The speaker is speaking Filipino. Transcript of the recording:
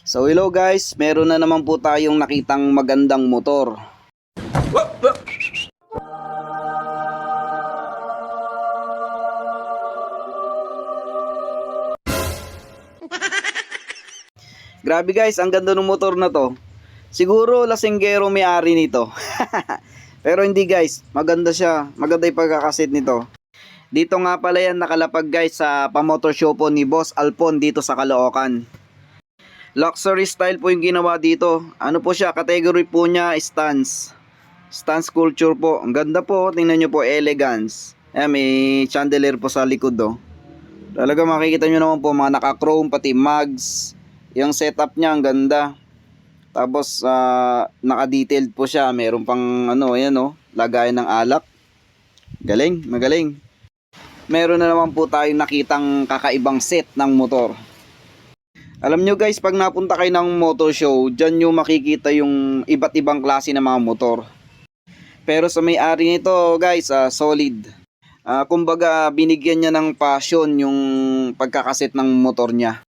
So hello guys, meron na naman po tayong nakitang magandang motor. Grabe guys, ang ganda ng motor na to. Siguro lasinggero may-ari nito. Pero hindi guys, maganda siya. Maganda yung pagkakasit nito. Dito nga pala yan nakalapag guys sa pamotor show po ni Boss Alpon dito sa Caloocan. Luxury style po yung ginawa dito. Ano po siya, category po niya stance. Stance culture po. Ang ganda po, tingnan nyo po, elegance. Ayan, may chandelier po sa likod oh. Talaga makikita nyo naman po mga naka-chrome pati mags. Yung setup niya ang ganda. Tapos naka-detailed po siya. Meron pang ano, ayan oh, lagayan ng alak. Galing, magaling. Meron na naman po tayong nakitang kakaibang set ng motor. Alam nyo guys, pag napunta kayo ng motor show, dyan nyo makikita yung iba't ibang klase ng mga motor. Pero sa may-ari nito guys, solid. Kumbaga binigyan niya ng passion yung pagkakaset ng motor niya.